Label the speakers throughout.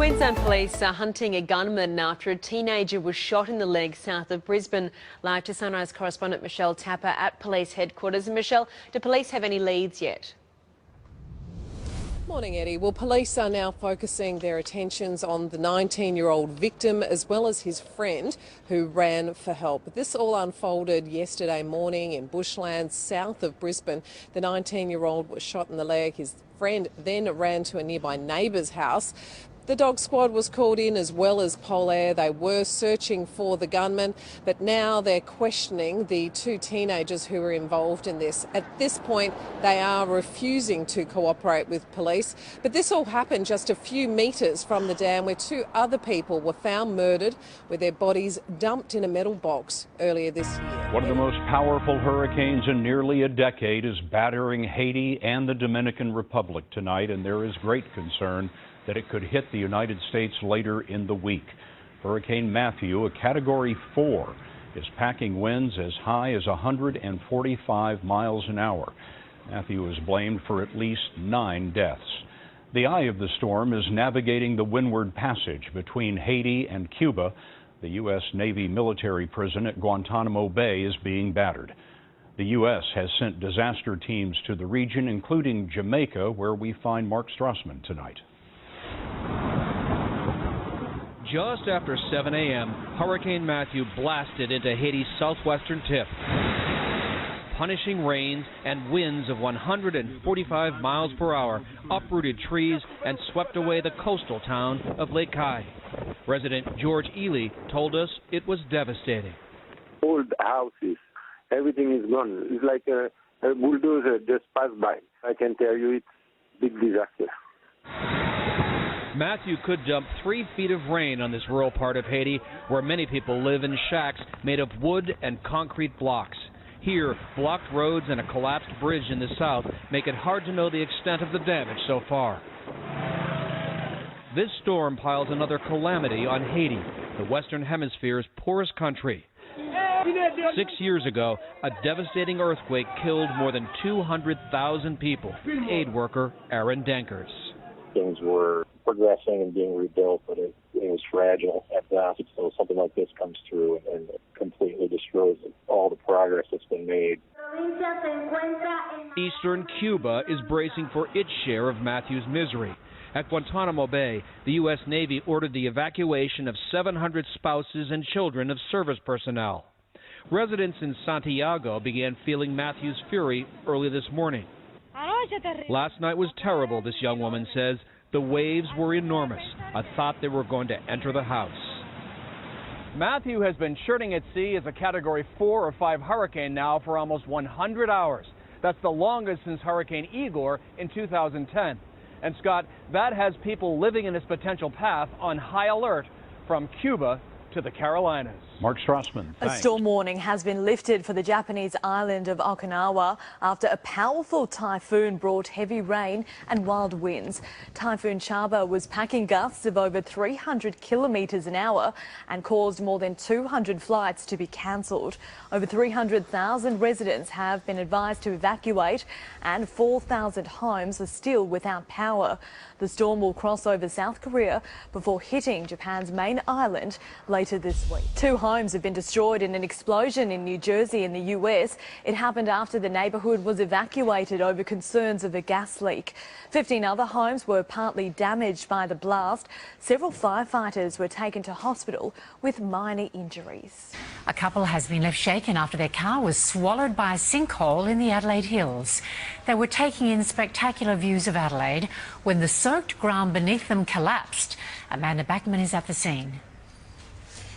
Speaker 1: Queensland police are hunting a gunman after a teenager was shot in the leg south of Brisbane. Live to Sunrise correspondent Michelle Tapper at police headquarters. And Michelle, do police have any leads yet?
Speaker 2: Morning, Eddie. Well, police are now focusing their attentions on the 19-year-old victim as well as his friend who ran for help. This all unfolded yesterday morning in bushland south of Brisbane. The 19-year-old was shot in the leg. His friend then ran to a nearby neighbour's house. The dog squad was called in as well as Polair. They were searching for the gunman, but now they're questioning the two teenagers who were involved in this. At this point, they are refusing to cooperate with police. But this all happened just a few metres from the dam where two other people were found murdered with their bodies dumped in a metal box earlier this year.
Speaker 3: One of the most powerful hurricanes in nearly a decade is battering Haiti and the Dominican Republic tonight, and there is great concern that it could hit the United States later in the week. Hurricane Matthew, a Category 4, is packing winds as high as 145 miles an hour. Matthew is blamed for at least 9 deaths. The eye of the storm is navigating the windward passage between Haiti and Cuba. The U.S. Navy military prison at Guantanamo Bay is being battered. The U.S. has sent disaster teams to the region, including Jamaica, where we find Mark Strassman tonight.
Speaker 4: Just after 7 a.m., Hurricane Matthew blasted into Haiti's southwestern tip. Punishing rains and winds of 145 miles per hour uprooted trees and swept away the coastal town of Lake Cay. Resident George Ely told us it was devastating.
Speaker 5: Old houses, everything is gone. It's like a bulldozer just passed by. I can tell you it's a big disaster.
Speaker 4: Matthew could dump 3 feet of rain on this rural part of Haiti, where many people live in shacks made of wood and concrete blocks. Here, blocked roads and a collapsed bridge in the south make it hard to know the extent of the damage so far. This storm piles another calamity on Haiti, the Western Hemisphere's poorest country. 6 years ago, a devastating earthquake killed more than 200,000 people. Aid worker Aaron Dankers.
Speaker 6: Things were progressing and being rebuilt, but it was fragile at best. So something like this comes through and completely destroys all the progress that's been made.
Speaker 4: Eastern Cuba is bracing for its share of Matthew's misery. At Guantanamo Bay, the U.S. Navy ordered the evacuation of 700 spouses and children of service personnel. Residents in Santiago began feeling Matthew's fury early this morning. Last night was terrible, this young woman says. The waves were enormous. I thought they were going to enter the house.
Speaker 7: Matthew has been churning at sea as a Category 4 or 5 hurricane now for almost 100 hours. That's the longest since Hurricane Igor in 2010. And Scott, that has people living in this potential path on high alert from Cuba to the Carolinas.
Speaker 3: Mark Strassman, thanks.
Speaker 8: A storm warning has been lifted for the Japanese island of Okinawa after a powerful typhoon brought heavy rain and wild winds. Typhoon Chaba was packing gusts of over 300 kilometres an hour and caused more than 200 flights to be cancelled. Over 300,000 residents have been advised to evacuate and 4,000 homes are still without power. The storm will cross over South Korea before hitting Japan's main island later this week. 2 homes have been destroyed in an explosion in New Jersey in the US. It happened after the neighbourhood was evacuated over concerns of a gas leak. 15 other homes were partly damaged by the blast. Several firefighters were taken to hospital with minor injuries.
Speaker 9: A couple has been left shaken after their car was swallowed by a sinkhole in the Adelaide Hills. They were taking in spectacular views of Adelaide when the soaked ground beneath them collapsed. Amanda Backman is at the scene.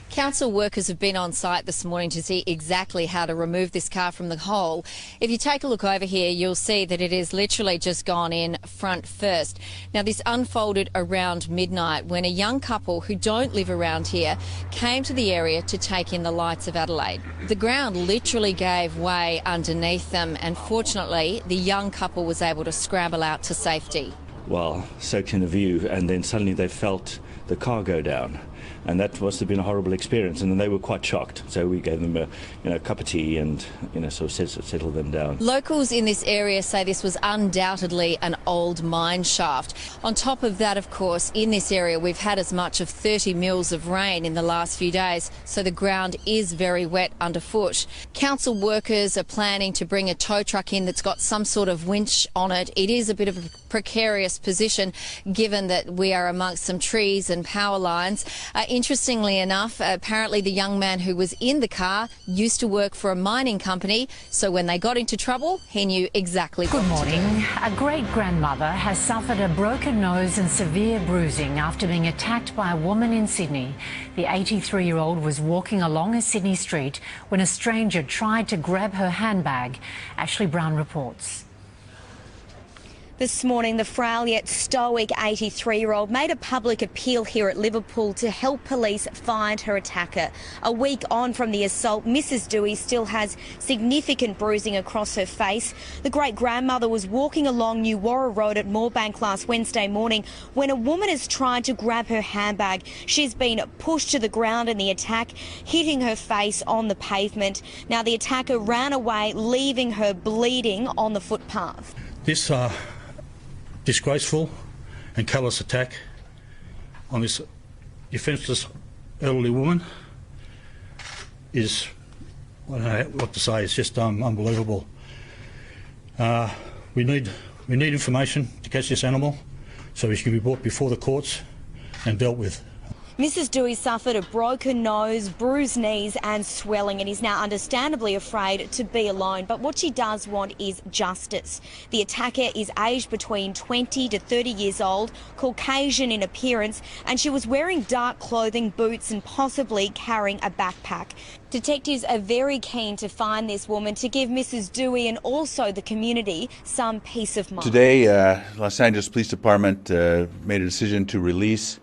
Speaker 10: Council workers have been on site this morning to see exactly how to remove this car from the hole. If you take a look over here, you'll see that it is literally just gone in front first. Now, this unfolded around midnight when a young couple who don't live around here came to the area to take in the lights of Adelaide. The ground literally gave way underneath them, and fortunately, the young couple was able to scramble out to safety.
Speaker 11: Well, soaked in a view, and then suddenly they felt the car go down. and that must have been a horrible experience. And then they were quite shocked, so we gave them a cup of tea and sort of settled them down.
Speaker 10: Locals in this area say this was undoubtedly an old mine shaft. On top of that, of course, in this area we've had as much of 30 mils of rain in the last few days, so the ground is very wet underfoot. Council workers are planning to bring a tow truck in that's got some sort of winch on it. It is a bit of a precarious position given that we are amongst some trees and power lines. Interestingly enough, apparently the young man who was in the car used to work for a mining company, so when they got into trouble, he knew exactly what to do.
Speaker 9: Good morning. A great-grandmother has suffered a broken nose and severe bruising after being attacked by a woman in Sydney. The 83-year-old was walking along a Sydney street when a stranger tried to grab her handbag. Ashley Brown reports.
Speaker 12: This morning, the frail yet stoic 83-year-old made a public appeal here at Liverpool to help police find her attacker. A week on from the assault, Mrs Dewey still has significant bruising across her face. The great-grandmother was walking along New Warra Road at Moorebank last Wednesday morning when a woman has tried to grab her handbag. She's been pushed to the ground in the attack, hitting her face on the pavement. Now, the attacker ran away, leaving her bleeding on the footpath.
Speaker 13: This disgraceful and callous attack on this defenceless elderly woman is, I don't know what to say, it's just unbelievable. We need information to catch this animal so she can be brought before the courts and dealt with.
Speaker 12: Mrs Dewey suffered a broken nose, bruised knees and swelling, and is now understandably afraid to be alone. But what she does want is justice. The attacker is aged between 20 to 30 years old, Caucasian in appearance, and she was wearing dark clothing, boots and possibly carrying a backpack. Detectives are very keen to find this woman to give Mrs Dewey and also the community some peace of mind.
Speaker 14: Today, Los Angeles Police Department made a decision to release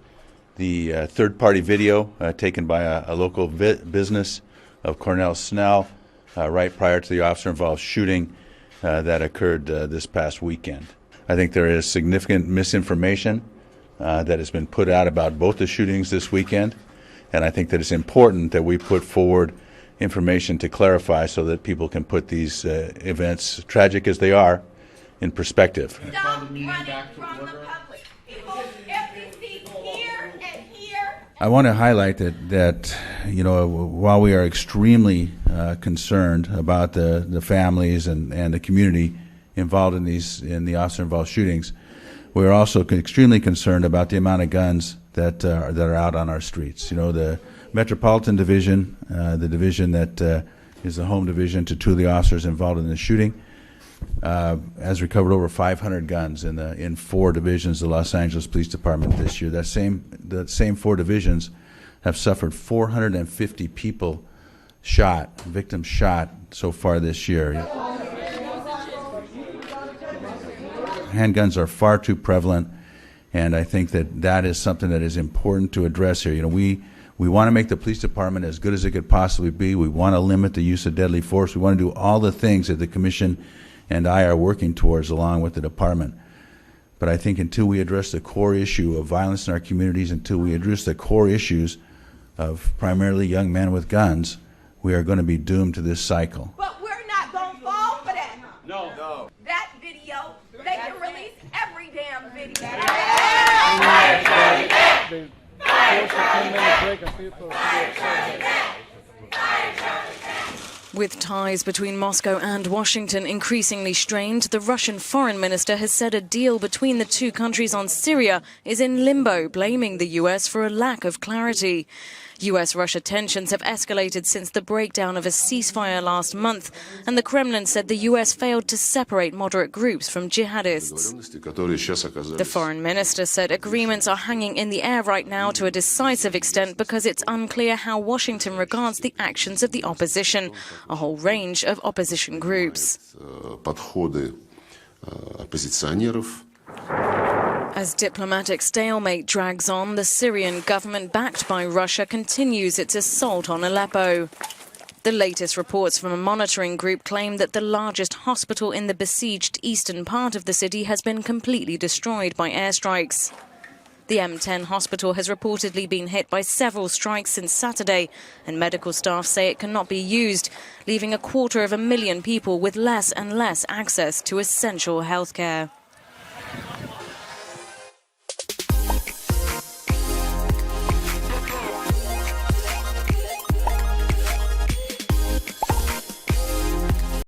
Speaker 14: the third-party video taken by a local business of Cornell Snell right prior to the officer-involved shooting that occurred this past weekend. I think there is significant misinformation that has been put out about both the shootings this weekend, and I think that it's important that we put forward information to clarify so that people can put these events, tragic as they are, in perspective.
Speaker 15: Stop running from the public. People, every seat here and here.
Speaker 14: I want to highlight that while we are extremely concerned about the families and the community involved in the officer-involved shootings, we're also extremely concerned about the amount of guns that are out on our streets. The Metropolitan Division, the division that is the home division to two of the officers involved in the shooting, has recovered over 500 guns in 4 divisions of the Los Angeles Police Department this year. The same 4 divisions have suffered 450 people victims shot so far this year. Handguns are far too prevalent, and I think that is something that is important to address here. We want to make the police department as good as it could possibly be. We want to limit the use of deadly force. We want to do all the things that the Commission and I are working towards along with the department. But I think until we address the core issue of violence in our communities, until we address the core issues of primarily young men with guns, we are going to be doomed to this cycle.
Speaker 15: But we're not going to fall for that. No. That video, they can release every damn video.
Speaker 16: With ties between Moscow and Washington increasingly strained, the Russian foreign minister has said a deal between the two countries on Syria is in limbo, blaming the US for a lack of clarity. US-Russia tensions have escalated since the breakdown of a ceasefire last month, and the Kremlin said the US failed to separate moderate groups from jihadists. The foreign minister said agreements are hanging in the air right now to a decisive extent because it's unclear how Washington regards the actions of the opposition, a whole range of opposition groups. As diplomatic stalemate drags on, the Syrian government, backed by Russia, continues its assault on Aleppo. The latest reports from a monitoring group claim that the largest hospital in the besieged eastern part of the city has been completely destroyed by airstrikes. The M10 hospital has reportedly been hit by several strikes since Saturday, and medical staff say it cannot be used, leaving 250,000 people with less and less access to essential healthcare.